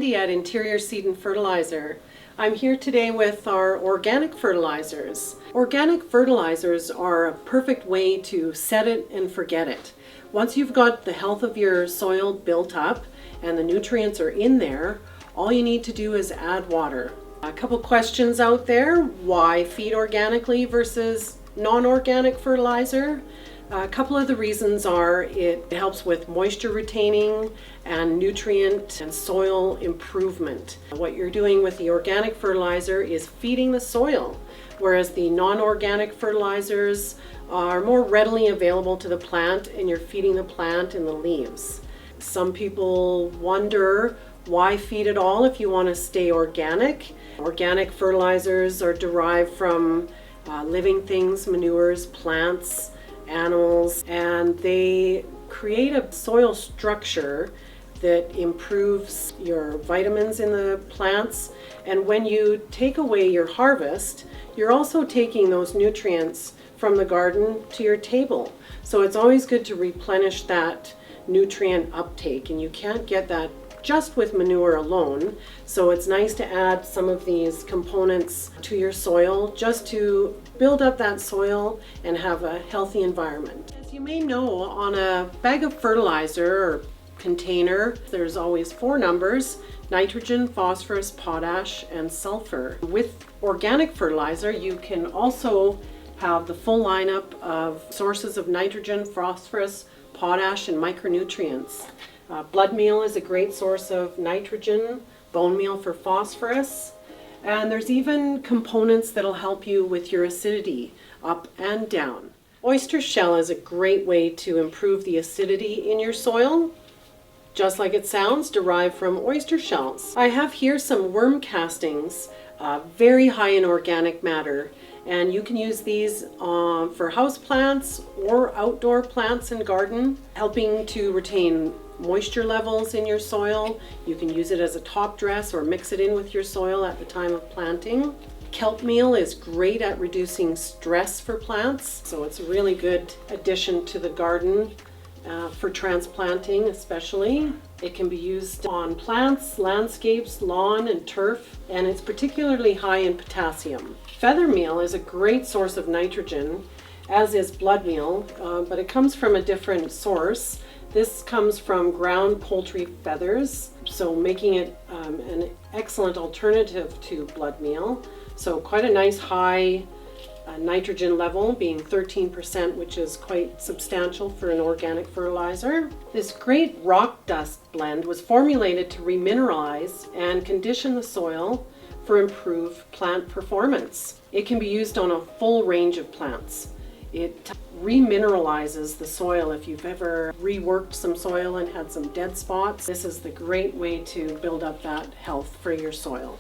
Wendy at Interior Seed and Fertilizer. I'm here today with our organic fertilizers. Organic fertilizers are a perfect way to set it and forget it. Once you've got the health of your soil built up and the nutrients are in there, all you need to do is add water. A couple questions out there: why feed organically versus non-organic fertilizer? A couple of the reasons are it helps with moisture retaining and nutrient and soil improvement. What you're doing with the organic fertilizer is feeding the soil, whereas the non-organic fertilizers are more readily available to the plant and you're feeding the plant and the leaves. Some people wonder, why feed it all if you want to stay organic? Organic fertilizers are derived from living things, manures, plants, animals, and they create a soil structure that improves your vitamins in the plants. And when you take away your harvest, you're also taking those nutrients from the garden to your table. So it's always good to replenish that nutrient uptake, and you can't get that just with manure alone. So it's nice to add some of these components to your soil just to build up that soil and have a healthy environment. As you may know, on a bag of fertilizer or container, there's always 4 numbers: nitrogen, phosphorus, potash, and sulfur. With organic fertilizer, you can also have the full lineup of sources of nitrogen, phosphorus, potash, and micronutrients. Blood meal is a great source of nitrogen, bone meal for phosphorus, and there's even components that'll help you with your acidity up and down. Oyster shell is a great way to improve the acidity in your soil, just like it sounds, derived from oyster shells. I have here some worm castings, very high in organic matter, and you can use these for house plants or outdoor plants and garden, helping to retain moisture levels in your soil. You can use it as a top dress or mix it in with your soil at the time of planting. Kelp meal is great at reducing stress for plants, so it's a really good addition to the garden for transplanting especially. It can be used on plants, landscapes, lawn, and turf, and it's particularly high in potassium. Feather meal is a great source of nitrogen, as is blood meal, but it comes from a different source. This comes from ground poultry feathers, so making it an excellent alternative to blood meal. So quite a nice high nitrogen level, being 13%, which is quite substantial for an organic fertilizer. This great rock dust blend was formulated to remineralize and condition the soil for improved plant performance. It can be used on a full range of plants. It remineralizes the soil. If you've ever reworked some soil and had some dead spots, this is the great way to build up that health for your soil.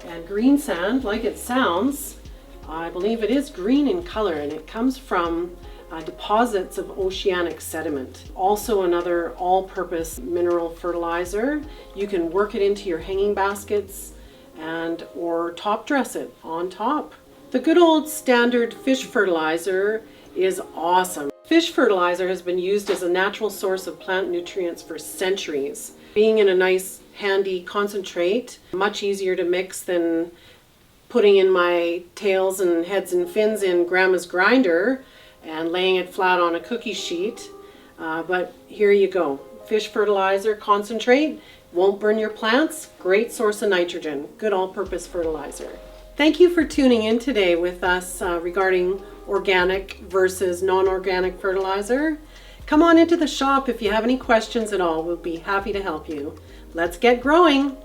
And green sand, like it sounds, I believe it is green in color, and it comes from deposits of oceanic sediment. Also another all-purpose mineral fertilizer. You can work it into your hanging baskets or top dress it on top. The good old standard fish fertilizer is awesome. Fish fertilizer has been used as a natural source of plant nutrients for centuries. Being in a nice handy concentrate, much easier to mix than putting in my tails and heads and fins in grandma's grinder and laying it flat on a cookie sheet. But here you go. Fish fertilizer concentrate, won't burn your plants, great source of nitrogen, good all-purpose fertilizer. Thank you for tuning in today with us regarding organic versus non-organic fertilizer. Come on into the shop if you have any questions at all. We'll be happy to help you. Let's get growing.